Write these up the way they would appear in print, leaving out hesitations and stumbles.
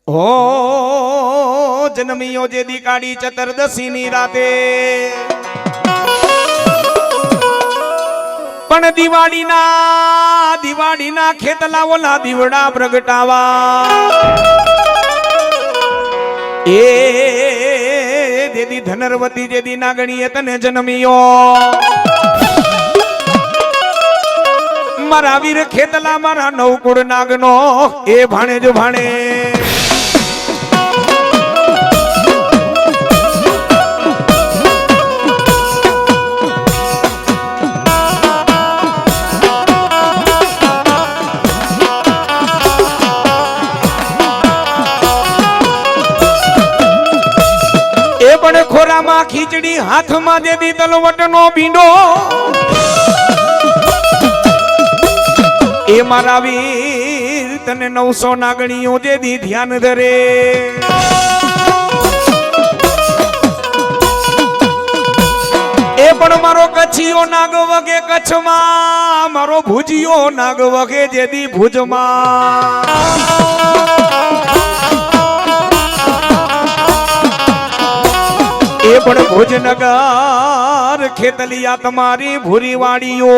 હો જન્મિયો જે દી કાળી ચતુર્દશી ની રાતે પણ દિવાળીના ખેતલા ઓલા દીવડા પ્રગટાવા એ દેદી ધનરવતી જેદી નાગણીએ તને જન્મિયો મારા વીર ખેતલા મારા નવકુળ નાગનો એ ભાણે જો ભાણે એ પણ ખોરામાં ખીચડી હાથમાં દેદી તલવટનો ભીંડો એ મારા વીર તને 900 નાગણીઓ જેદી ધ્યાન ધરે એ પણ મારો કચ્છીઓ નાગ વગે કચ્છમાં મારો ભુજીયો નાગ વગે જેદી ભુજમાં એ પણ ભુજનગર ખેતલિયા તમારી ભૂરી વાડીઓ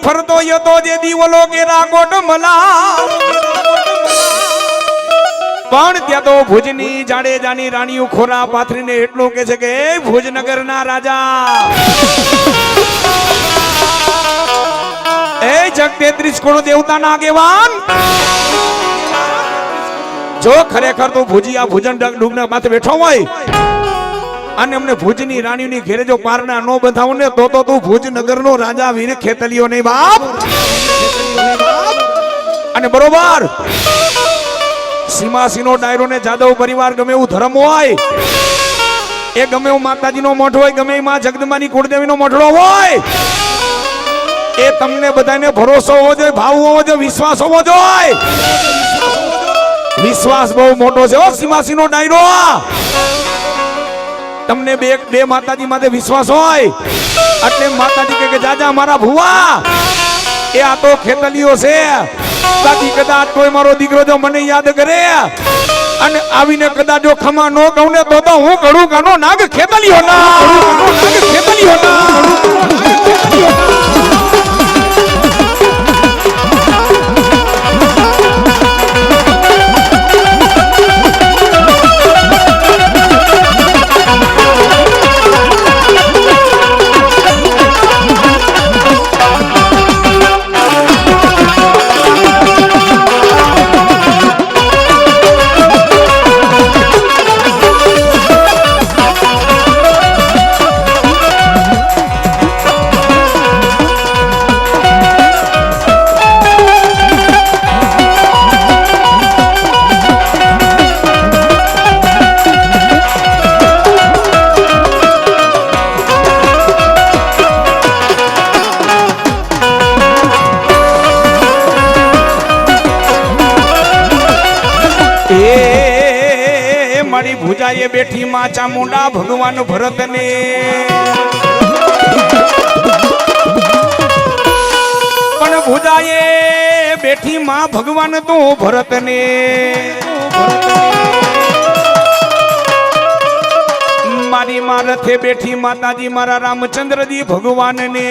ફરતો યતો જે દીવલો કે રાગોટ મલા પણ ત્યાં તો ભુજની જાડેજાની રાણીઓ ખોરા પાથરીને એટલું કે છે કે ભુજનગરના રાજા એ જગ 33 કરોડ દેવતાના આગેવાન જો ખરેખર તો ભુજિયા ભુજન ડુંગના માથે બેઠો હોય અને અમને ભુજની રાણીની ઘેરે જો પારણા નો બંધાવો ને તો તું ભુજનગરનો રાજા વીર ખેતલિયો નહીં બાપ અને બરોબર સીમાસીનો ડાયરો ને જાદવ પરિવાર ગમે એવું ધર્મ હોય એ ગમે એવું માતાજીનો મઠ હોય ગમે માં જગદંબાની કુળદેવીનો મઠડો હોય એ તમને બધાને ભરોસો હોવો જોઈએ ભાવ હોવો જોઈએ વિશ્વાસ હોવો જોઈએ વિશ્વાસ બહુ મોટો છે ઓ સીમાસીનો ડાયરો તમને બે માતાજી માટે વિશ્વાસ હોય એટલે માતાજી કે જાજા મારા ભુવા એ આ તો ખેતલીઓ છે બાકી કદાચ કોઈ મારો દીકરો જો મને યાદ કરે અને આવીને કદાચ જો ખમા નો કહું ને તો હું કડું કાનો નાગ ખેતલીઓ ના ખેતલીઓ ના મારી ભુજાએ બેઠી માં ચામુંડા ભગવાન ભરતને પણ ભુજાએ બેઠી માં ભગવાન તો ભરતને મારી માં રથે બેઠી માતાજી મારા રામચંદ્રજી ભગવાનને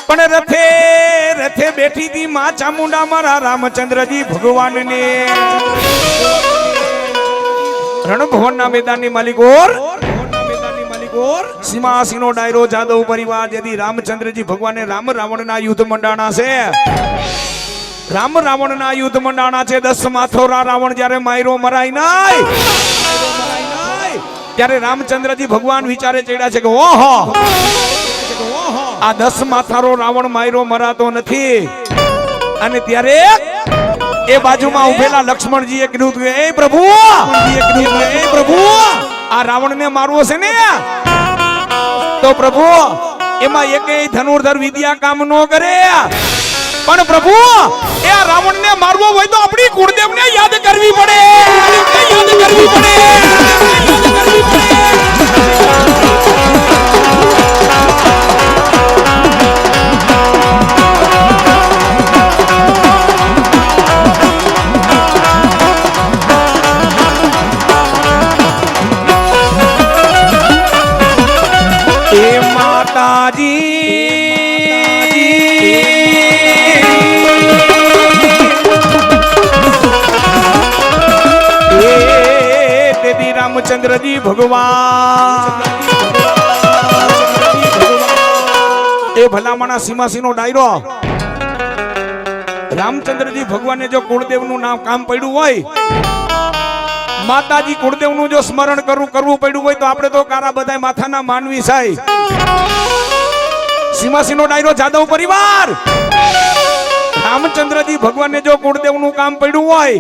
પણ રથે બેઠી હતી માં ચામુંડા મારા રામચંદ્રજી ભગવાનને રણભવનના મેદાનની માલિકોર સીમાસીનો ડાયરો જાદવ પરિવાર જેથી રામચંદ્રજી ભગવાને રામ રાવણના યુદ્ધ મંડાણા છે રામ રાવણના યુદ્ધ મંડાણા છે 10 માથોરા રાવણ જ્યારે માયરો મરાય નહીં ત્યારે રામચંદ્રજી ભગવાન વિચારે ચડ્યા છે કે ઓહો આ 10 માથારો રાવણ માયરો મરાતો નથી અને ત્યારે એ બાજુમાં ઉભેલા લક્ષ્મણજીએ કીધું કે એ પ્રભુ આ રાવણને મારવો છે ને તો પ્રભુ એમાં એકેય ધનુર્ધર વિદ્યા કામ નો કરે પણ પ્રભુ એ રાવણને મારવો હોય તો આપણી કુળદેવને યાદ કરવી પડે, યાદ કરવી પડે, યાદ કરવી પડે. એ માતાજી દેવી રામચંદ્રજી ભગવાન એ ભલામણા સીમાસીનો ડાયરો રામચંદ્રજી ભગવાને જો કુળદેવનું નામ કામ પડ્યું હોય, માતાજી કુળદેવનું જો સ્મરણ કરવું પડ્યું હોય તો આપણે તો કારા બધા માથાના માનવી સાઈ. સીમાસીનો ડાયરો જાદવ પરિવાર રામચંદ્રજી ભગવાનને જો કુળદેવનું કામ પડ્યું હોય,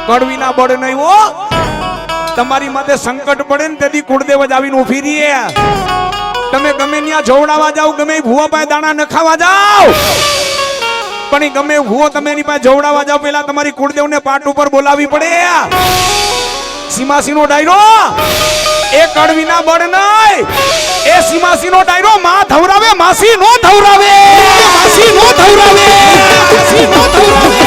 કડવીના બળ નહીં હો, તમારી માથે સંકટ પડે ને તેથી કુળદેવ જ આવીને ઉભી રહીએ. તમે ગમે ત્યાં જોવડાવા જાવ, ગમે ભૂવા પાસે દાણા ન ખાવા જાવ, પણ ગમે ભૂવો તમે એની પાસે જોવડાવા જાવ પેલા તમારી કુળદેવને પાટ ઉપર બોલાવી પડે. સીમાસીનો ડાયરો એ કડવીના બળ નહીં, એ સીમાસીનો ડાયરો માં ધવરાવે, માસી નો ધવરાવે, માસી નો ધવરાવે, માસી નો ધવરાવે.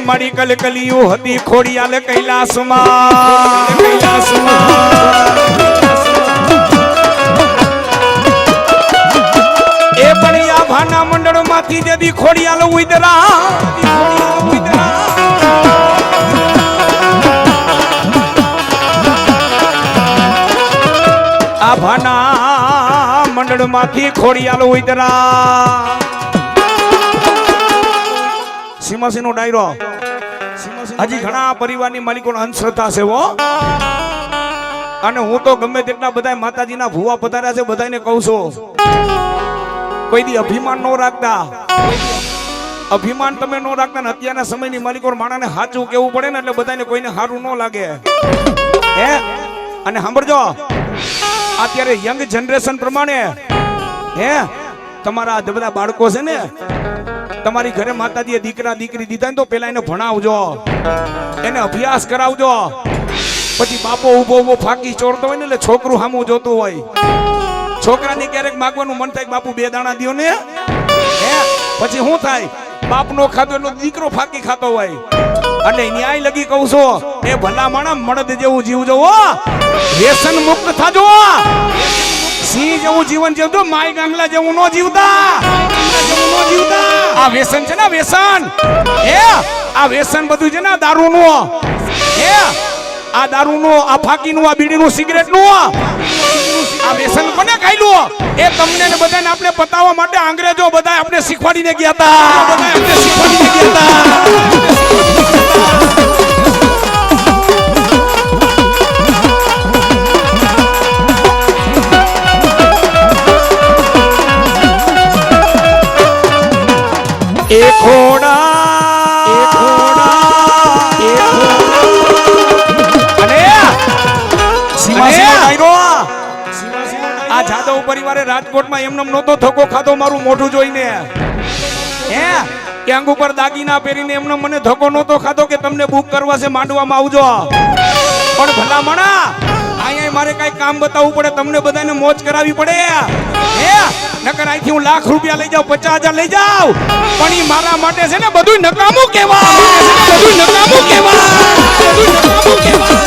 મારી કલકલિયું હતી ખોડિયાલ કૈલાસમાં, કૈલાસમાં એ પણ આ ભાના મંડળ માંથી જદી ખોડિયાલ ઉદરા, આ ભાના મંડળ માંથી ખોડિયાલ ઉદરા. સીમાસીનો ડાયરો હજી ઘણા પરિવારની માલિકોનો અંધશ્રદ્ધા છે હો, અને હું તો ગમે તેટલા બધા માતાજીના ભૂવા પધાર્યા છે બધાને કહું છું, કોઈ દી અભિમાન ન રાખતા, અભિમાન તમે ન રાખતા ને અત્યારના સમયની માલિકો માણાને સાચું કેવું પડે ને એટલે બધાને કોઈને સારું ન લાગે હે. અને સાંભળજો, અત્યારે યંગ જનરેશન પ્રમાણે હે તમારા બધા બાળકો છે ને, તમારી ઘરે માતાજીએ દીકરા દીકરી દીધા ને તો પેલા એને ભણાવજો, એને અભ્યાસ કરાવજો. પછી બાપો ઉભો ફાકી ચોરતો હોય ને એટલે છોકરું સામું જોતું હોય, છોકરાને ક્યારેક માગવાનું મન થાય બાપુ 2 દાણા દ્યો ને, હે પછી શું થાય, બાપ નો ખાતો એટલો દીકરો ફાકી ખાતો હોય. અને ન્યાય લગી કહું છું, એ ભલા માણા મળદ જેવું જીવજો, વ્યસન મુક્ત થાજો, સિંહ જેવું જીવન જીવજો, માય ગાંગલા જેવું ન જીવતા, આ વ્યસન છે ને વ્યસન, હે આ વ્યસન બધું છે ને દારૂનું, હે આ દારૂનું, આ ફાકીનું, આ બીડીનું, સિગરેટનું, આ વ્યસન કોને ખાયલું એ તમને ને બધાને આપણે પતાવવા માટે અંગ્રેજો બધા આપણે શીખવાડીને ગયા હતા, બધા આપણે શીખવાડીને ગયા હતા. એ ખોડા અને સીમાસીનો ડાયરો આ જાદવ પરિવારે રાજકોટમાં એમનેમ નહોતો થકો ખાધો મારું મોઢું જોઈને, હે કે અંગ ઉપર દાગીના પહેરીને એમને મને ધક્કો નહોતો ખાધો કે તમને બુક કરવા છે માંડવામાં આવજો. પણ ભલા મણા અહીંયા મારે કઈ કામ બતાવવું પડે, તમને બધાને મોજ કરાવી પડે, હે નકર અહીંથી હું લાખ રૂપિયા લઈ જાઉં, 50,000 લઈ જાઉં, પણ ઈ મારા માટે છે ને બધું નકામું કહેવાય, બધું નકામું કહેવાય, બધું નકામું કહેવાય.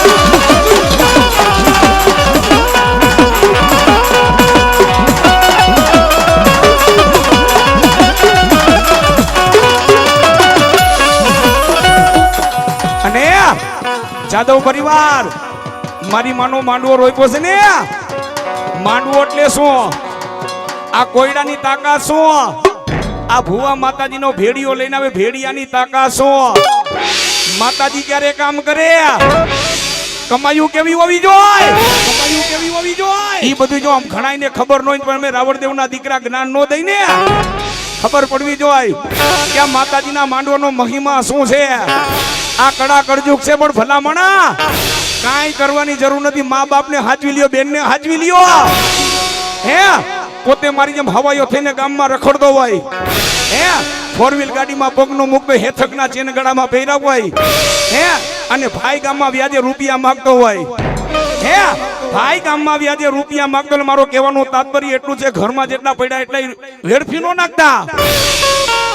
અને જાદવ પરિવાર મારી માનો માંડવો રોપ્યો છે ને, માંડવો એટલે શું, આ કોયડાની તાકાત શું, આ ભુવા માતાજીનો ભેડિયો લઈને આવે, ભેડિયાની તાકાત માતાજી ક્યારે કામ કરે, કમાયું કેવી હોવી જોઈએ, કમાયું કેવી હોવી જોઈએ, ઈ બધું જો આમ ઘણાઈને ખબર ન હોય પણ અમે રાવણદેવના દીકરા જ્ઞાન નો દઈને ખબર પડવી જોઈએ કે આ માતાજીના માંડવાનો મહિમા શું છે. આ કડા કરજુક છે પણ ભલામણા કાંઈ કરવાની જરૂર નથી. મા બાપને હાચવી લ્યો, બેનને હાચવી લ્યો. હે પોતે મારી જેમ હવાયો થઈને ગામમાં રખડતો હોય, હે ફોર વ્હીલ ગાડીમાં પગનો મૂકતો, હેથકના ચેન ગળામાં પહેરાવ હોય, હે અને ભાઈ ગામમાં વ્યાજે રૂપિયા માંગતો હોય, હે ભાઈ ગામમાં વ્યાજે રૂપિયા માંગતો. મારો કહેવાનું તાત્પર્ય એટલું છે, ઘરમાં જેટલા પડ્યા એટલા વેડફી નો નાખતા.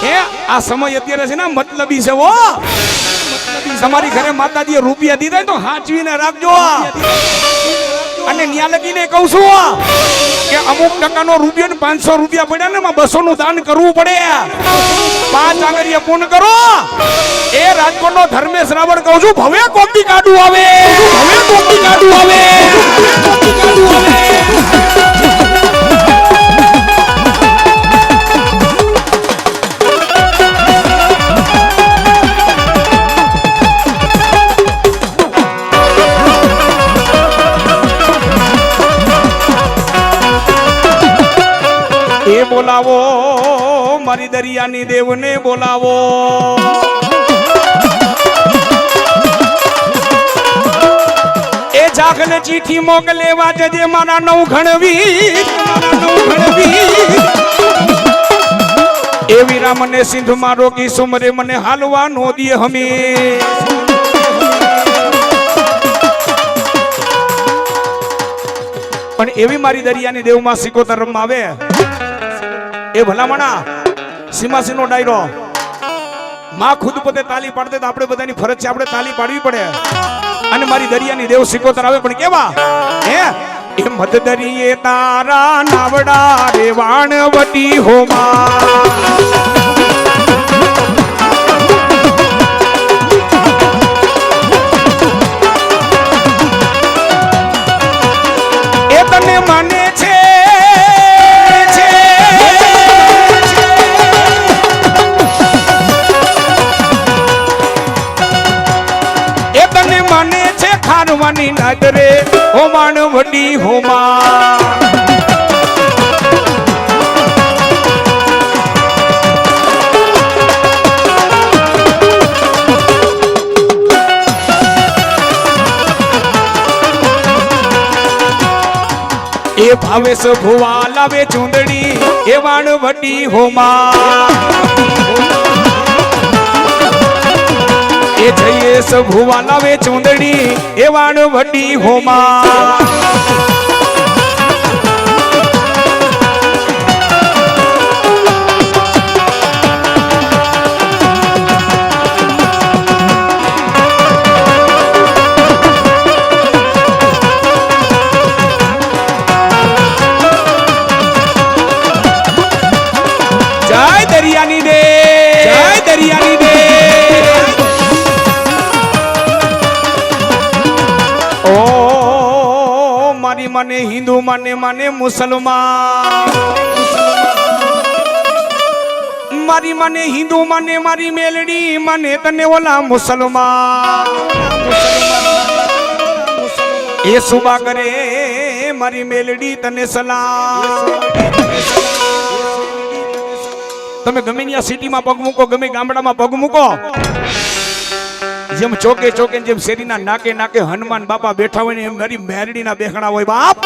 હે આ સમય અત્યારે છે ને મતલબી છે. ઓ તમારી ઘરે માતાજીએ રૂપિયા દીધા તો હાચવીને રાખજો. અને ન્યા લગીને કહું છું કે અમુક ટકાનો રૂપિયો ને 500 રૂપિયા પડ્યા ને એમાં 200 નું દાન કરવું પડે. 5 આંગળીએ પૂર્ણ કરો. એ રાજકોટનો ધર્મેશ રાવળ કહું છું, ભવે કોકડી કાઢું આવે, ભવે કોકડી કાઢું આવે, કોકડી કાઢું આવે. એ બોલાવો મારી દરિયાની દેવને બોલાવો. એ જાગને ચીઠી મોકલે વાજે મારા નવ ઘણવી, મારા નવ ઘણવી. એવી રામને સિંધમાં રોકી સુમરે મને હાલવા નો દે હમે. પણ એવી મારી દરિયાની દેવમાં સિકોતર રમવા આવે એ ભલામણા સીમાસીનો ડાયરો માં ખુદ પોતે તાલી પાડતે તો આપણે બધાની ફરજ છે, આપણે તાલી પાડવી પડે. અને મારી દરિયાની દેવ સિકોતર આવે પણ કેવા, હે એ મધ દરિયે તારા નાવડા રે વાણવટી હોમાં. તને માને છે, એ તને માને છે ખારવાની નજરે હોમાણ વડી હોમા. એ ભાવેશ ભુવા લાવે ચૂંદડી એ વાણ વટી હોમા. એ જયેશ ભુવા લાવે ચૂંદડી એ વાણ વટી હોમા. દરિયાની દે, જય દરિયાની દે. ઓ મારી મને હિન્દુ માને માને મુસલમાન, મારી મને હિન્દુ માને મારી મેલડી માને તને ઓલા મુસલમાન. એ સુબા કરે મારી મેલડી તને સલામ. તમે ગમે ત્યાં સિટીમાં પગ મૂકો, ગમે ગામડામાં પગ મૂકો, જેમ ચોકે ચોકે જેમ શેરીના નાકે નાકે હનુમાન બાપા બેઠા હોય ને એમ મારી મેરડીના બેખણા હોય બાપ.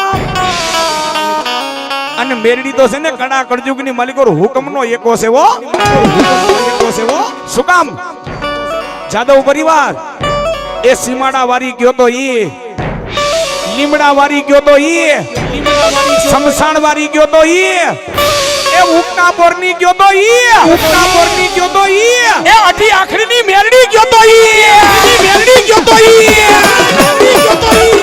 અને મેરડી તો છે ને કડા કળજુગની માલિકો હુકમનો એકો છે. વો શું કામ? જાદવ પરિવાર એ સીમાડા વારી ગયો તો ઈ, લીમડા વારી ગયો તો ઈ, શમશાન વારી ગયો તો ઈ, એ ઉકના બોરની ગયો તો ઈ, ઉકના બોરની ગયો તો ઈ, એ અઢી આખરીની મેરડી ગયો તો ઈ, મેરડી ગયો તો ઈ, મેરડી ગયો તો ઈ.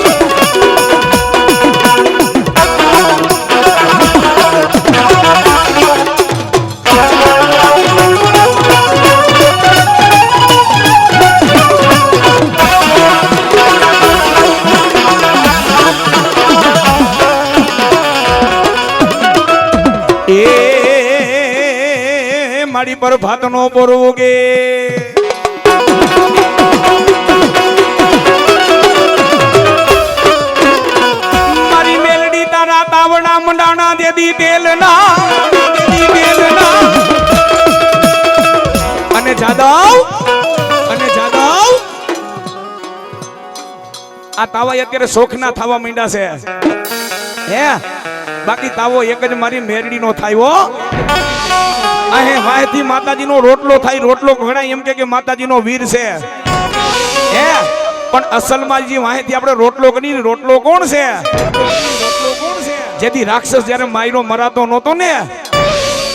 મારી પર ભાત નો પોરવોગે મારી મેલડી તારા તાવડા મંડાણા દેદી તેલના અને જાદવ આ તાવા અત્યારે શોખ ના થવા માંડ્યા છે હે બાકી તાવો એક જ મારી મેરડી નો થાય હો આહે વાહથી માતાજી નો રોટલો થાય રોટલો ઘણા એમ કે માતાજી નો વીર છે હે પણ અસલમાં જે વાહથી આપણે રોટલો કરી રોટલો કોણ છે જેથી રાક્ષસ જ્યારે માયરો મરાતો નહોતો ને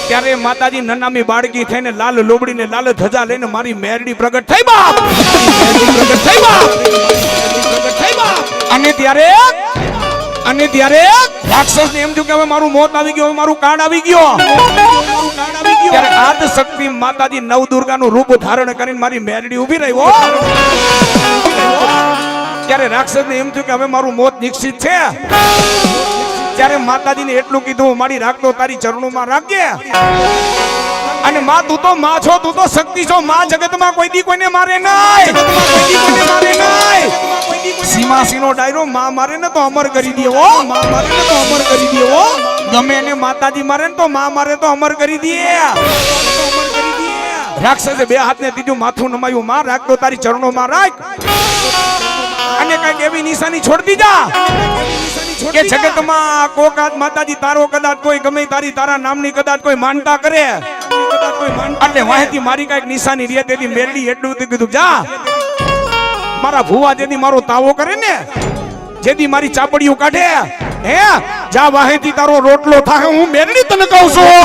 ત્યારે માતાજી નનામી બાળકી થઈને લાલ લોબડી ને લાલ ધજા લઈને મારી મેરડી પ્રગટ થઈ બાપ અને ત્યારે રાક્ષસ ને એમ થયું કે હવે મારું મોત આવી ગયું, હવે મારું કાર્ડ આવી ગયો. ત્યારે આદ શક્તિ માતાજી નવ દુર્ગાનું રૂપ ધારણ કરીને મારી મેરડી ઊભી રહી હો. ત્યારે રાક્ષસ ને એમ થયું કે હવે મારું મોત નિશ્ચિત છે. ત્યારે માતાજીને એટલું કીધું મારી રાખતો તારી ચરણોમાં રાખજે. અને માં તું તો માં છો, તું તો શક્તિ છો. માં જગતમાં કોઈ દી કોઈને મારે નહીં. સીમાસીનો ડાયરો માં મારે ને તો અમર કરી દે હો. માં મારે ને તો અમર કરી દે હો. ગમે એને માતાજી મારે ને તો માં મારે તો અમર કરી દે. રાક્ષસે બે હાથને ત્રીજું માથું નમાયું. માં રાખતો તારી ચરણોમાં રાખ અને કઈક એવી નિશાની છોડતી જા કે જગતમાં કોકાત માતાજી તારો કદાચ કોઈ ગમે તારી તારા નામની કદાચ કોઈ માનતા કરે એટલે વાહેથી મારી કઈક નિશાની રે. તેથી મેરડી એટલું કીધું જા મારા ભુવા જેથી મારો તાવો કરે ને જેથી મારી ચાપડીઓ કાઢે હે જા વાહેથી તારો રોટલો થાય. હું મેરડી તને કહું છું.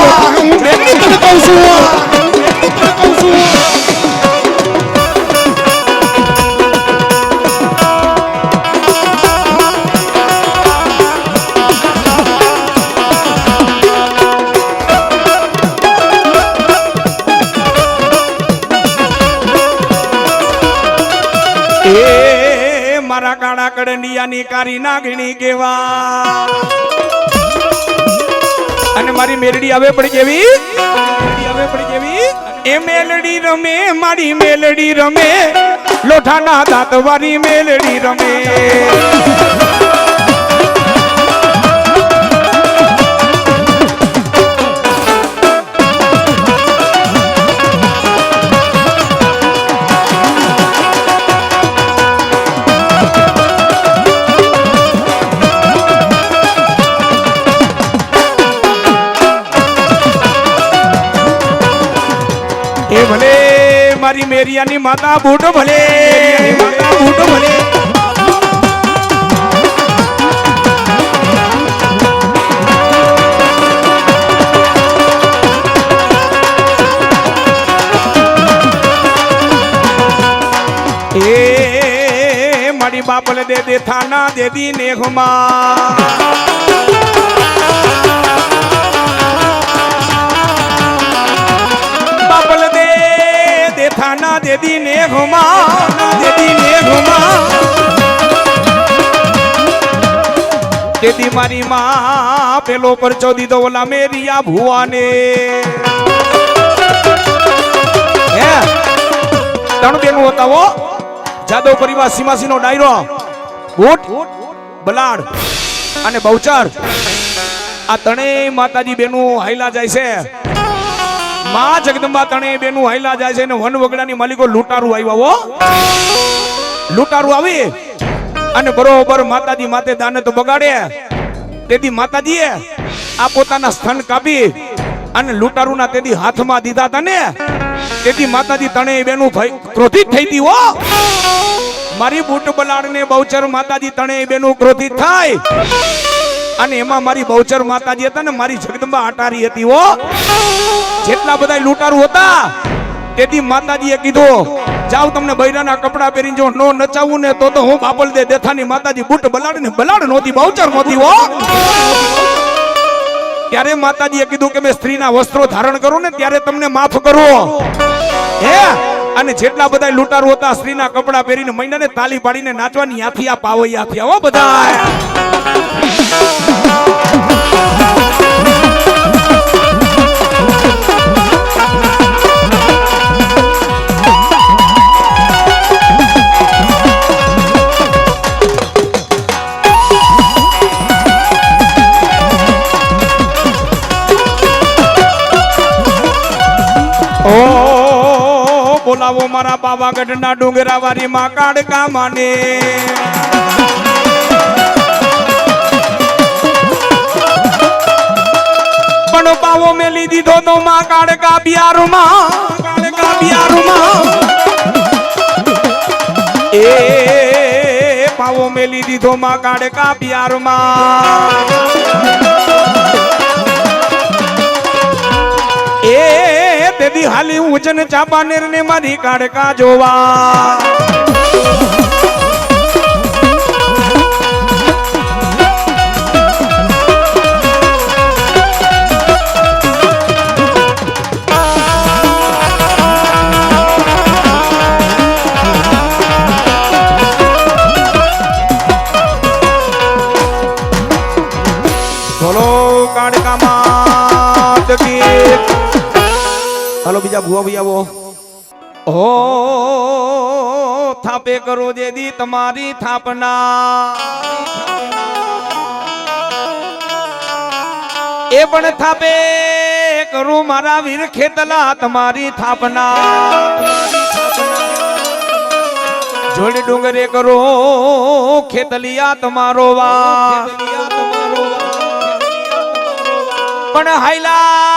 મારા કાળા કડંડિયાની કારી નાગણી કેવા અને મારી મેલડી આવે પડી કેવી એ મેલડી રમે મારી મેલડી રમે લોઠાના દાંત વાળી મેલડી રમે. એ ભલે મારી મેરિયાની માતા બૂટ ભલે એ મારી બાપલે દે થાના દેદી નેહમાં થાના દેદી ને ઘુમા દેદી મારી માં પેલો પરચો દીધો ઓલા મેરિયા ભુવાને. હે ત્રણ બેનું હતા હો. જાદવ પરિવાર સીમાસીનો ડાયરો ભૂટ બલાડ અને બહુચર આ ત્રણેય માતાજી બેનું હાઈલા જાય છે. માં જગદંબા તણે બેનું હાઈલા જાય છે ને વન વગડાની માલિકો લૂંટારું આવ્યા હો. લૂંટારું આવી અને બરોબર માતાજી માતે દાનત બગાડે. તેથી માતાજીએ આ પોતાના સ્થન કાપી અને લૂંટારુના તેથી હાથમાં દીધા હતા ને. તેથી માતાજી તણે બેનું ક્રોધિત થઈ હતી હો. મારી બૂટ બલાડ ને બહુચર માતાજી તણે બેનું ક્રોધિત થાય અને એમાં મારી બહુચર માતાજી હતા ને મારી જગદંબા આટારી હતી હો. જેટલા બધા લૂંટારું હતા તેથી માતાજીએ કીધું જાવ તમને બૈરાના કપડા પહેરીને જો નો નચાવું ને તો હું બાપલ દે દેથાની માતાજી બૂટ બલાડ ને બલાડ નહોતી બહુચર નહોતી હો. ત્યારે માતાજીએ કીધું કે મેં સ્ત્રીના વસ્ત્રો ધારણ કરું ને ત્યારે તમને માફ કરો હે. અને જેટલા બધા લૂંટારું હતા સ્ત્રીના કપડા પહેરીને મહિનાને તાલી પાડીને નાચવાની આથી આ પાવૈયા થયા હો બધા. ઓ બોલાવો મારા પાવાગઢના ડુંગરા વારી માં કાળકા માને પણ પાવો મેલી દીધો તો માં કાળકા બિયારમાં એ પાવો મેલી દીધો માં કાળકા બિયારમાં એ તેદી હાલી ઉજન ચાપાનેર ને મારી કાળકા જોવા હાલો બીજા ભુવા ભાઈ આવો ઓ થાપે કરો જેદી તમારી થાપના એ પણ થાપે કરું મારા વીર ખેતલા તમારી થાપના જોડી ડુંગરે કરો ખેતલિયા તમારો વા પણ હાઈલા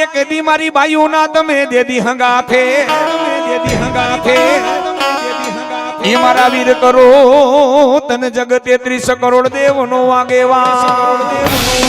એક દી મારી બાયુ ના તમે દેદી હંગાથે એ મારા વીર કરો તન જગત 33 કરોડ દેવ નો આગેવા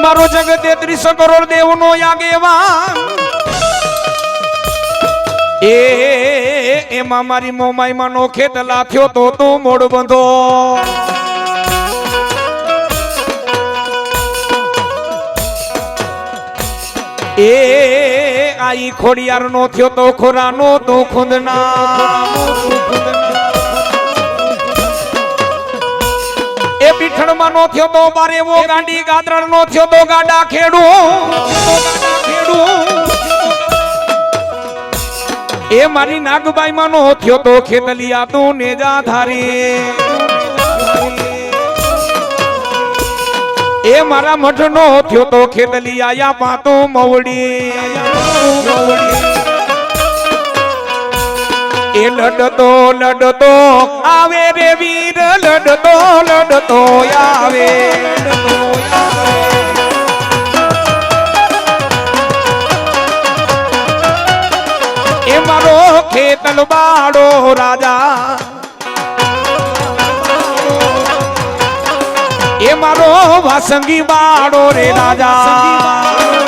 મારો જગત 33 કરોડ દેવ નો આગેવાન એમાં મારી મોમાઈ માં નો ખેતલા થયો તો તું મોડ બંધો એ આઈ ખોડિયાર નો થયો તો ખોરાનો તો ખુંદના એ પીઠણ માં નો થયો તો બારેવો ગાંડી ગાદરણ નો થયો તો ગાડા ખેડું એ મારી નાગબાઈ માં નો થયો તો ખેતલિયા તું નેજા ધારી એ મારા મઠ નો થયો તો ખેતલિયા યા પાતું મવડી એ લડતો આવે રે વીર લડતો આવે એ મારો ખેતલ બાડો રાજા એ મારો વાસંગી બાડો રે રાજા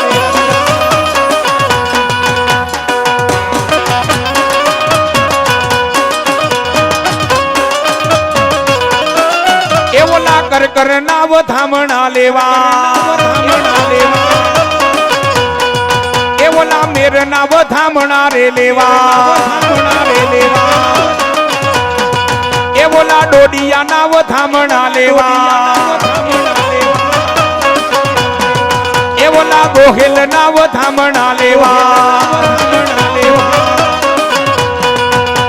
કર નાવ ધામણા લેવા એ ઓલા મેર નાવ ધામણા રે લેવા એ ઓલા ડોડિયા નાવ ધામણા લેવા એ ઓલા ગોહિલ નાવ ધામણા લેવા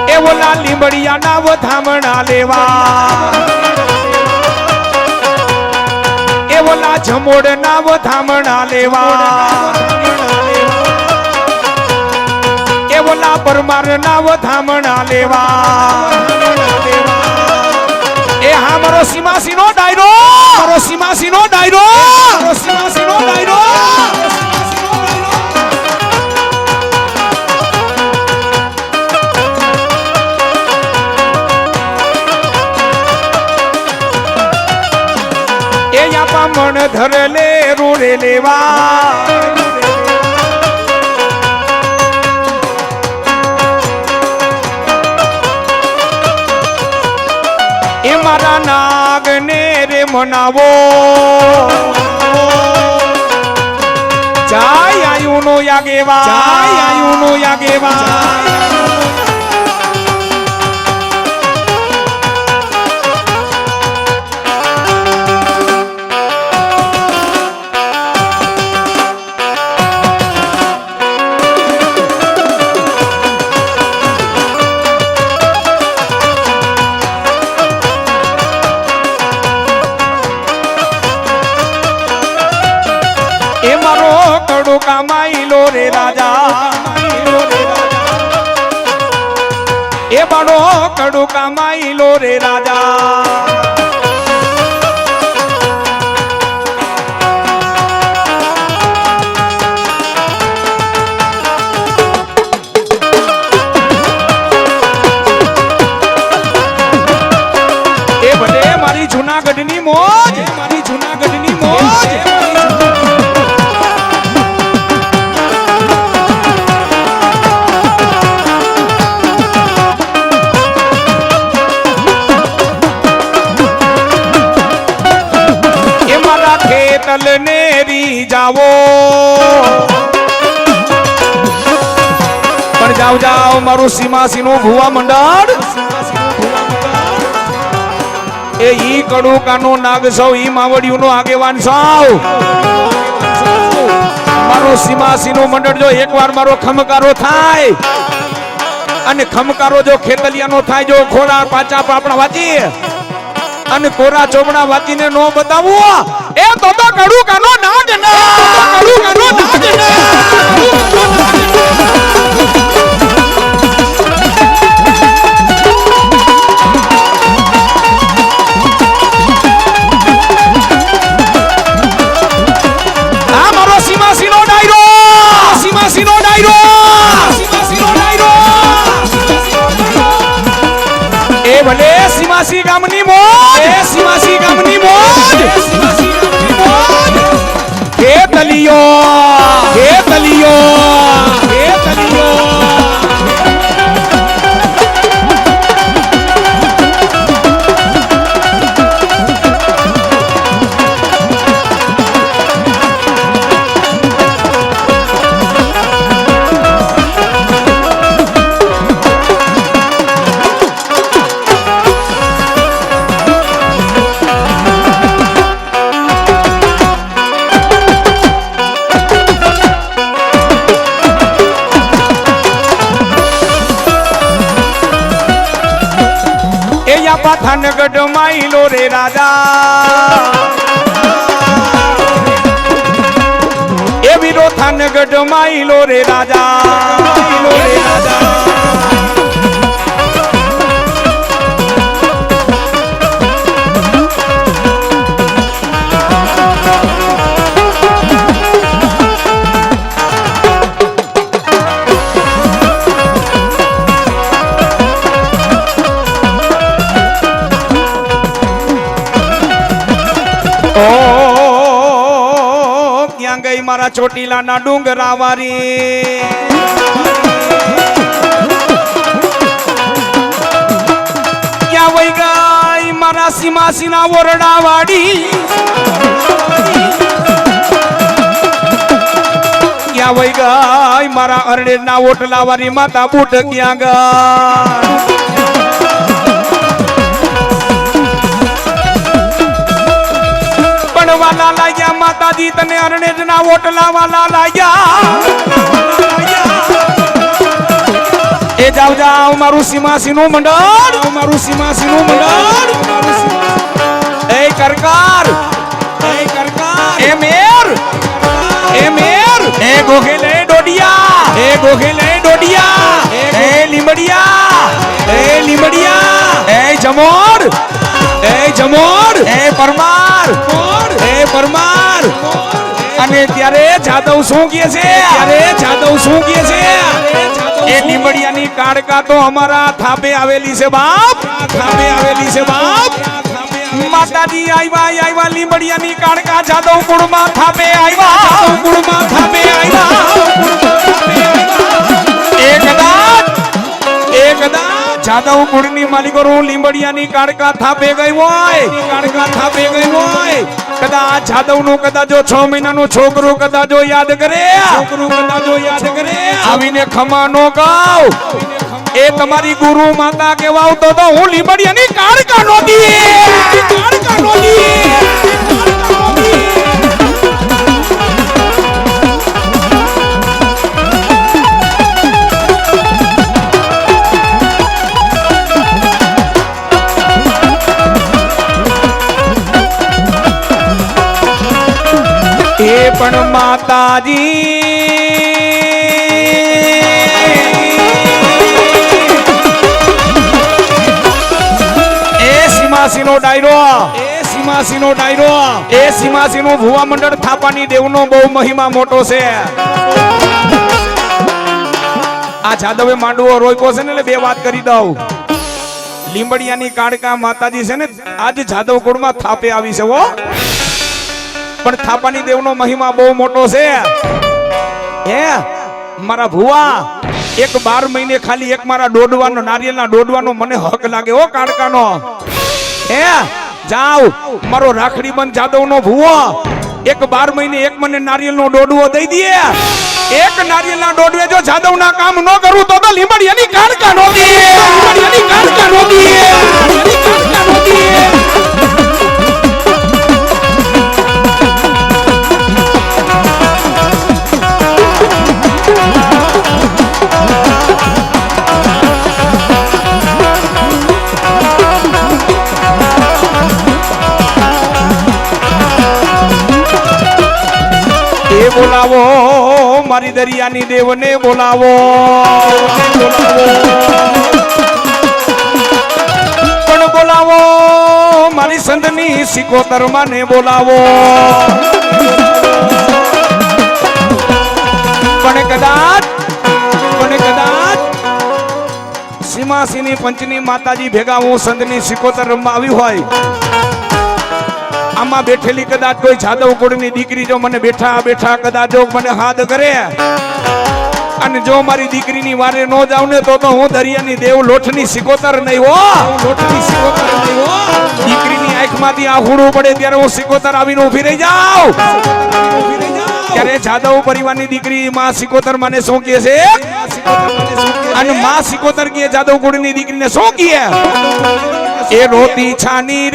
એ ઓલા લીંબડિયા નાવ ધામણા લેવા ઓલા જમોડ નાવ ધામણા લેવા એ ઓલા પરમાર નાવ ધામણા લેવા એ હા મારો સીમાસી નો ડાયરો મણ ધર લે રૂરે લેવા એ મારા નાગ ને રે મનાવો જાય આયુ નો યાગેવા કડો કામાઈલો રે રાજા એ બડો કડો કામાઈલો રે રાજા જૂનાગઢની મોજ મારી જૂનાગઢની મોજ એ મારા ખેતલ નેરી જાવો પણ જાવ જાવ મારું સીમાસી નું ભુવા મંડળ એ ઈ કડુકાનો નાગ સૌ ઈ માવડિયું નો આગેવાન સૌ મારો સીમાસી નું મંડળ જો એકવાર મારો ખમકારો થાય અને ખમકારો જો ખેતલિયાનો થાય જો ખોરા પાચા પાપડા વાંચી અને કોરા ચોપડા વાંચીને નો બતાવું એ તો કડુકાનો નાગ ના કડુકાનો નાગ ના ભલે સીમાસી ગામની મોજ એ સીમાસી ગામની મોજ હે તલિયો હે તલિયો હે તલિયો પાથાનગઢ માઈલો રે રાજા એ વીરો થાનગઢ માઈલો રે રાજા ક્યાં ગઈ મારા ચોટીલાના ડુંગરા વારી ક્યાં વઈ ગઈ મારા સીમાસીના ઓરડા વાડી ક્યાં વઈ ગઈ મારા અરણેરના ઓટલા વારી માતા બુટ ક્યાં ગઈ વાલા લાગ્યા માતાજી તને અરણેજ ના ઓટલા વાલા લાગ્યા એ જાવ જાવ મારું સીમાસી નું મંડળ મારું સીમાસી નું મંડળ એ કરકાર એ મેર એ ગોખેલે ડોડિયા એ ગોખેલે ડોડિયા એ લીમડિયા એ જમોર એ પરમાર અને ત્યારે જાદવ શું કહે છે એ લીમડિયાની કાડકા તો અમારા થાપે આવેલી છે બાપ માતાજી આવ્યા લીમડિયાની કાડકા જાદવ કુળમાં થાપે આવ્યા એકદા જાદવ કુળની માલિકો લીમડિયાની કાડકા થાપે ગઈ હોય કદાચ જાદવ નું કદાચ 6 મહિનાનો છોકરો કદાચ યાદ કરે આવીને ખમા નો ગાવ એ તમારી ગુરુ માતા કેવાવ તો હું લીમડિયાની કાડકા નો દી એ પણ માતાજી સીમાસીનો ડાયરો એ સીમાસીનો ભુવા મંડળ થાપાની દેવનો બહુ મહિમા મોટો છે. આ જાદવે માંડવો રોક્યો છે ને એટલે બે વાત કરી દઉં. લીંબડિયાની કાળકા માતાજી છે ને આજ જાદવ કુળમાં થાપે આવી છે હો. પણ થાપાની દેવનો મહિમા બહુ મોટો છે. હે મારા ભુવા એક 12 મહિને ખાલી એક મારા દોડવાનો નારિયેળના દોડવાનો મને હક લાગે હો કાળકાનો. હે જાવ મારો રાખડી બંધ જાદવનો ભુવો એક 12 મહિને એક મને નારિયેળનો દોડવો દઈ દે. એક નારિયેળના દોડવે જો જાદવના કામ ન કરું તો લીંબડિયાની કાળકા નો દે. લીંબડિયાની કાળકા નો દે. કાળકા નો દે. બોલાવો મારી દરિયાની દેવને બોલાવો. પણ બોલાવો મારી સંતની સિકોતર માને બોલાવો. પણ કદાચ સીમાસીની પંચની માતાજી ભેગા હું સંતની સિકોતર રમવા આવી હોય, આમાં બેઠેલી કદાચ કોઈ જાદવ કુળની દીકરી જો મને બેઠા બેઠા કદાચ જો મને હાથ કરે અને જો મારી દીકરીની વારે નો જાવ ને તો હું દરિયાની દેવ લોઠની સિકોતર નહીં હો. લોઠની સિકોતર નહીં હો. દીકરીની આંખમાંથી આહુડું પડે ત્યારે હું સિકોતર આવીને ઊભી રહી જાઉં. ત્યારે જાદવ પરિવારની દીકરી માં સિકોતર મને શું કહે છે અને માં સિકોતર કહે જાદવ કુળની દીકરીને શું કહે? એ રોતી છાની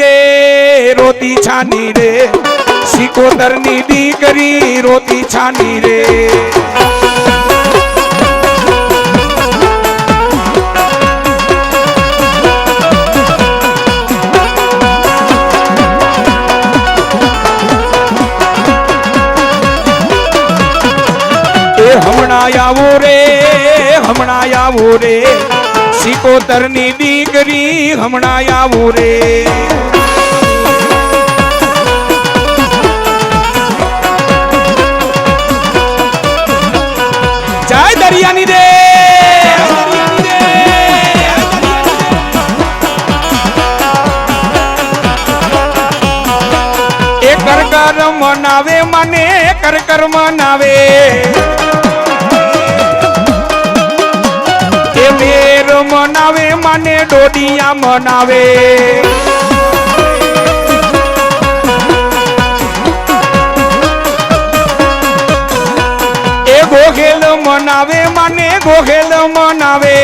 રે સિકોતરની દીકરી રોતી છાની રે. હમણાં આવું રે સિકોતરની દીકરી હમણાં આવું રે. જય દરિયાની દે. એ કરકર મનાવે મને કરકર મનાવે. મેર મનાવે મને ડોડિયા મનાવે. એ ગોગેલ મનાવે મને ગોગેલ મનાવે.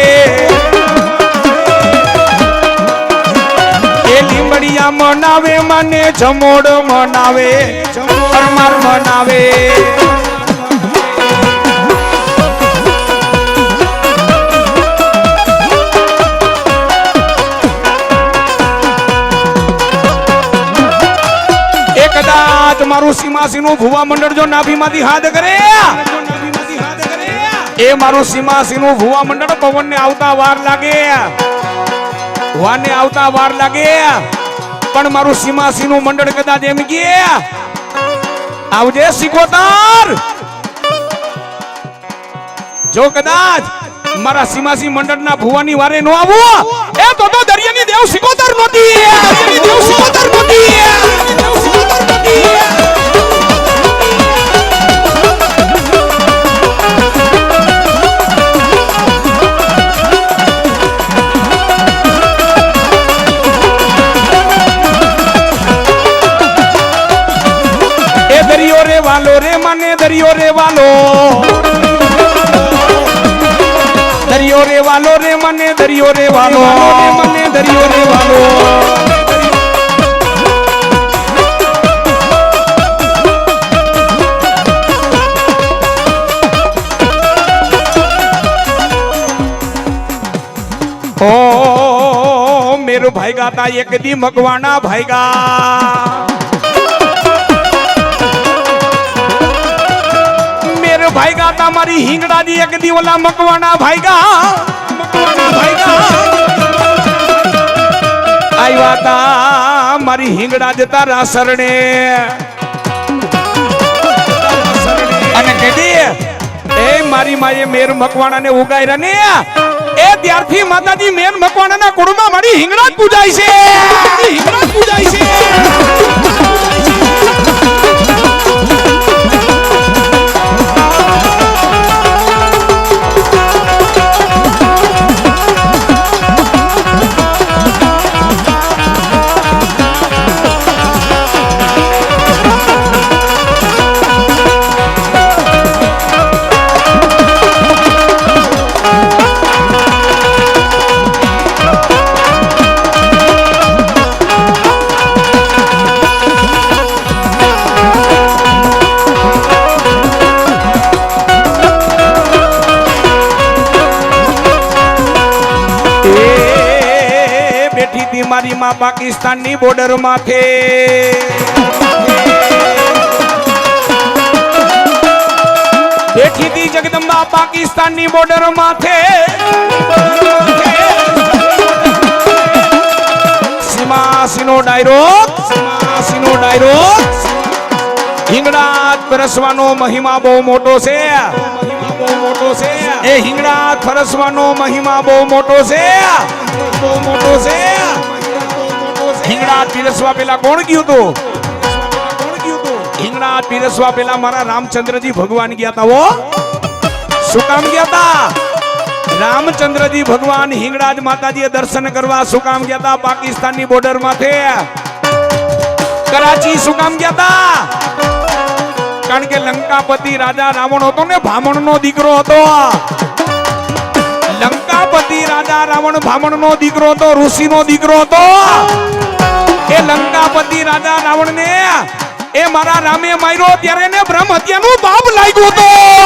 એ લીંબડિયા મનાવે મને જમોડ મનાવે. પરમાર મનાવે. મારું સીમાસીનું ભુવા મંડળ જો નાભીમાંથી હાથ કરે એ મારું સીમાસીનું ભુવા મંડળ પવનને આવતા વાર લાગે, વાને આવતા વાર લાગે. પણ મારું સીમાસીનું મંડળ કદાચ એમ કે આવજે સિકોતર. જો કદાચ મારા સીમાસી મંડળના ભુવાની વારે નો આવો એ તો દરિયાની દેવ સિકોતર નહોતી. દરિયાની દેવ સિકોતર નહોતી. દરિયો રે વાલો રે મને દરિયો રે વાલો. દરિયો રે વાલો રે મને દરિયો રે વાલો. મને દરિયો રે વાલો. ઓ મેરું ભાઈગા તા એક દી મકવાણા ભાઈગા. મારી હિંગડાજી એક દી ઓલા મકવાણા ભાઈગા આવ્યા તા મારી હિંગડા જતા રા શરણે અને કેડી એ મારી માએ મેર મકવાણા ને ઉગાયરા ને એ ત્યારથી માતાજી મેર મકવાણા ના કુળમાં મારી હિંગડા જ પૂજાય છે હિંગડા જ પૂજાય છે મારી માં પાકિસ્તાનની બોર્ડર માથે બેઠી હતી જગદંબા પાકિસ્તાનની બોર્ડર માથે સીમાસીનો ડાયરો હિંગડા પરસવાનો મહિમા બહુ મોટો છે એ હિંગડા ફરસવાનો મહિમા બહુ મોટો છે હિંગડા પીરસવા પેલા કોણ ગયું તું હિંગડા પીરસવા પેલા મારા રામચંદ્રજી ભગવાન ગયા તા વો શું કામ ગયા તા રામચંદ્રજી ભગવાન હિંગળાજ માતાજીએ દર્શન કરવા શું કામ ગયા તા પાકિસ્તાનની બોર્ડર માથે કરાચી શું કામ ગયા તા કારણ કે લંકાપતિ રાજા રાવણ હતો ને ભામણનો દીકરો હતો લંકાપતિ રાજા રાવણ ભામણનો દીકરો હતો ઋષિનો દીકરો હતો એ લંકાપતિ રાજા રાવણ ને એ મારા રામે માર્યો ત્યારે એને બ્રહ્મ હત્યાનું પાપ લાગ્યું હતું